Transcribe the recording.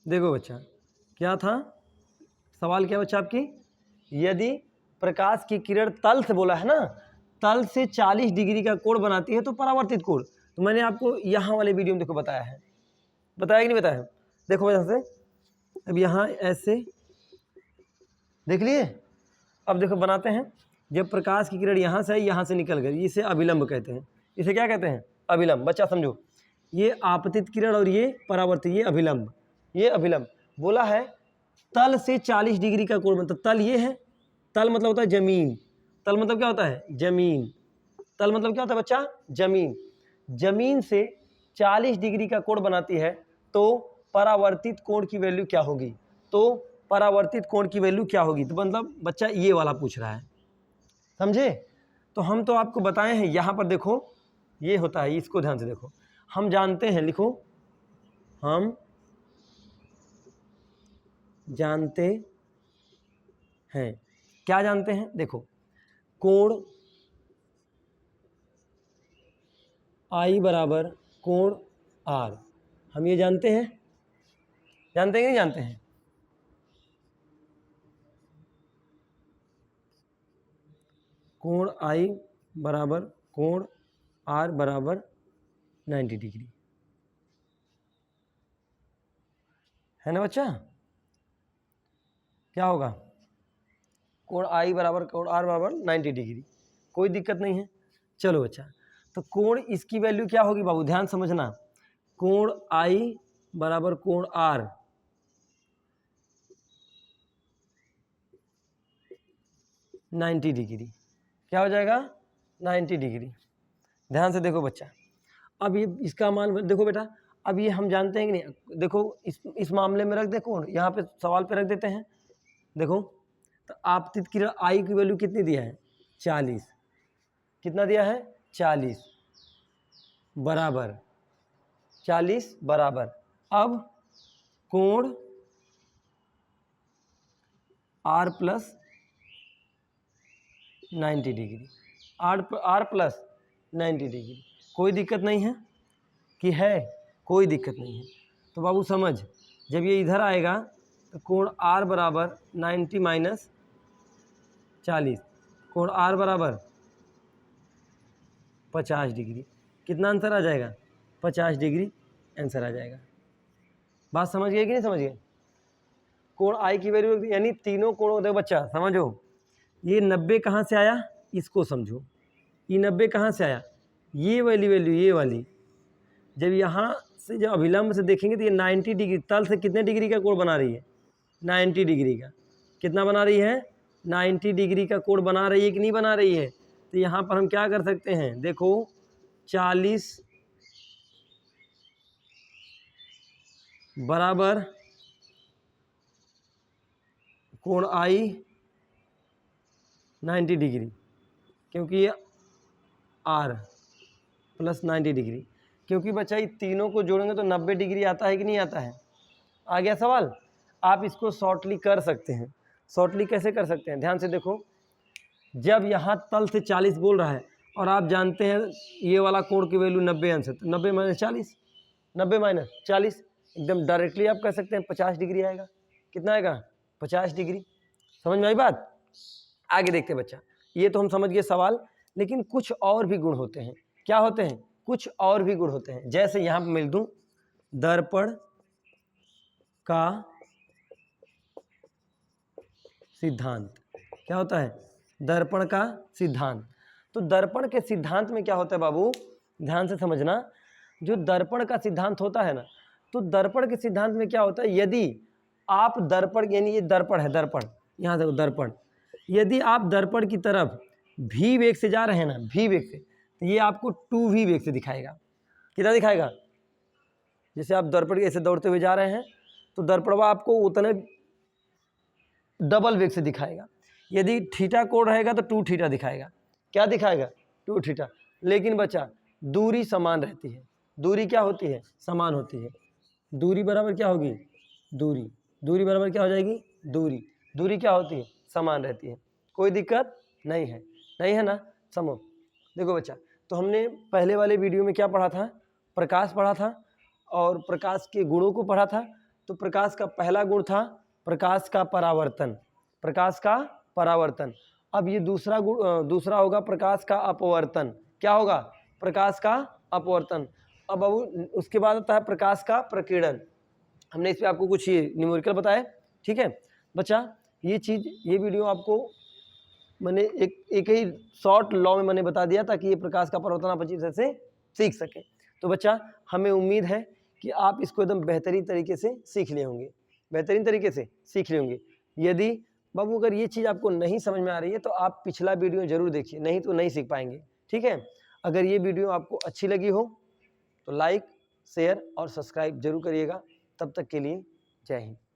देखो बच्चा, क्या था सवाल, क्या बच्चा आपकी, यदि प्रकाश की किरण तल से, बोला है ना, तल से 40 डिग्री का कोण बनाती है तो परावर्तित कोण। तो मैंने आपको यहाँ वाले वीडियो में देखो बताया है, बताया कि नहीं बताया? देखो यहाँ से, अब यहाँ ऐसे देख लिए। अब देखो बनाते हैं, जब प्रकाश की किरण यहाँ से आई, यहाँ से निकल गई, इसे अभिलंब कहते हैं। इसे क्या कहते हैं? अभिलंब। बच्चा समझो, ये आपतित किरण और ये परावर्तित, ये अभिलंब, ये अभिलंब। बोला है तल से 40 डिग्री का कोण, मतलब तल ये है, तल मतलब होता है जमीन, तल मतलब क्या होता है? जमीन। तल मतलब क्या होता है बच्चा? जमीन। जमीन से 40 डिग्री का कोण बनाती है तो परावर्तित कोण की वैल्यू क्या होगी? तो परावर्तित कोण की वैल्यू क्या होगी? तो मतलब बच्चा ये वाला पूछ रहा है, समझे? तो हम तो आपको बताए हैं, यहाँ पर देखो ये होता है, इसको ध्यान से देखो। हम जानते हैं, लिखो, हम जानते हैं। क्या जानते हैं? देखो, कोण आई बराबर कोण आर, हम ये जानते हैं, जानते हैं कि नहीं जानते हैं? कोण आई बराबर कोण आर बराबर 90 डिग्री, है ना बच्चा? क्या होगा? कोण आई बराबर कोण आर बराबर 90 डिग्री, कोई दिक्कत नहीं है। चलो बच्चा, तो कोण इसकी वैल्यू क्या होगी बाबू? ध्यान समझना, कोण आई बराबर कोण आर 90 डिग्री, क्या हो जाएगा? 90 डिग्री। ध्यान से देखो बच्चा, अब ये इसका मान देखो बेटा, अब ये हम जानते हैं कि नहीं? देखो इस मामले में रख दे कोण, यहाँ पे सवाल पे रख देते हैं। देखो, तो आपतित किरण आई की वैल्यू कितनी दिया है? 40। कितना दिया है? 40 बराबर 40 बराबर, अब कोण R plus 90 degree, R plus 90 degree, कोई दिक्कत नहीं है कि है? कोई दिक्कत नहीं है। तो बाबू समझ, जब ये इधर आएगा तो कोण आर बराबर 90 माइनस 40, कोण आर बराबर 50 डिग्री, कितना आंसर आ जाएगा? 50 डिग्री आंसर आ जाएगा। बात समझ गए कि नहीं समझ गए? कोण आई की वैल्यू, यानी तीनों कोणों, देखो बच्चा समझो, ये 90 कहाँ से आया? इसको समझो, ये 90 कहाँ से आया? ये वाली वैल्यू, ये वाली, जब यहाँ से जब अभिलंब से देखेंगे तो ये 90 डिग्री, तल से कितने डिग्री का कोण बना रही है? 90 डिग्री का। कितना बना रही है? 90 डिग्री का कोण बना रही है कि नहीं बना रही है? तो यहाँ पर हम क्या कर सकते हैं? देखो 40 बराबर कोण आई 90 डिग्री, क्योंकि ये आर प्लस 90 डिग्री, क्योंकि बच्चा ये तीनों को जोड़ेंगे तो 90 डिग्री आता है कि नहीं आता है? आ गया सवाल? आप इसको शॉर्टली कर सकते हैं। शॉर्टली कैसे कर सकते हैं? ध्यान से देखो, जब यहाँ तल से 40 बोल रहा है और आप जानते हैं ये वाला कोण की वैल्यू 90 अंश है, तो 90 माइनस 40, 90 माइनस 40, एकदम डायरेक्टली आप कह सकते हैं 50 डिग्री आएगा। कितना आएगा? 50 डिग्री। समझ में आई बात? आगे देखते हैं बच्चा, ये तो हम समझ गए सवाल, लेकिन कुछ और भी गुण होते हैं। क्या होते हैं? कुछ और भी गुण होते हैं। जैसे यहाँ पर मिल दूँ, दर्पण का सिद्धांत। क्या होता है? दर्पण का सिद्धांत। तो दर्पण के सिद्धांत में क्या होता है बाबू? ध्यान से समझना, जो दर्पण का सिद्धांत होता है ना, तो दर्पण के सिद्धांत में क्या होता है? यदि आप दर्पण, यानी ये दर्पण है, दर्पण, यहाँ देखो दर्पण, यदि आप दर्पण की तरफ भी वेग से जा रहे हैं ना, भी वेग से, तो ये आपको 2v वेग से दिखाएगा। कितना दिखाएगा? जैसे आप दर्पण के ऐसे दौड़ते हुए जा रहे हैं तो दर्पणवा आपको उतने डबल वेग से दिखाएगा। यदि थीटा कोण रहेगा तो 2 थीटा दिखाएगा। क्या दिखाएगा? 2 थीटा। लेकिन बच्चा दूरी समान रहती है। दूरी क्या होती है? समान होती है। दूरी बराबर क्या होगी? दूरी, दूरी बराबर क्या हो जाएगी? दूरी, दूरी क्या होती है? समान रहती है। कोई दिक्कत नहीं है, नहीं है ना? समझो, देखो बच्चा, तो हमने पहले वाले वीडियो में क्या पढ़ा था? प्रकाश पढ़ा था और प्रकाश के गुणों को पढ़ा था। तो प्रकाश का पहला गुण था प्रकाश का परावर्तन, प्रकाश का परावर्तन। अब ये दूसरा गुण दूसरा होगा प्रकाश का अपवर्तन। क्या होगा? प्रकाश का अपवर्तन। अब उसके बाद आता है प्रकाश का प्रकीर्णन। हमने इस पे आपको कुछ ये न्यूमेरिकल बताया, ठीक है बच्चा। ये चीज़, ये वीडियो आपको मैंने एक ही शॉर्ट लॉ में मैंने बता दिया ताकि ये प्रकाश का परावर्तन आप अच्छी तरह से सीख सकें। तो बच्चा हमें उम्मीद है कि आप इसको एकदम बेहतरीन तरीके से सीख लिए होंगे, बेहतरीन तरीके से सीख लिए होंगे। यदि बाबू अगर ये चीज़ आपको नहीं समझ में आ रही है तो आप पिछला वीडियो जरूर देखिए, नहीं तो नहीं सीख पाएंगे, ठीक है। अगर ये वीडियो आपको अच्छी लगी हो तो लाइक, शेयर और सब्सक्राइब जरूर करिएगा। तब तक के लिए जय हिंद।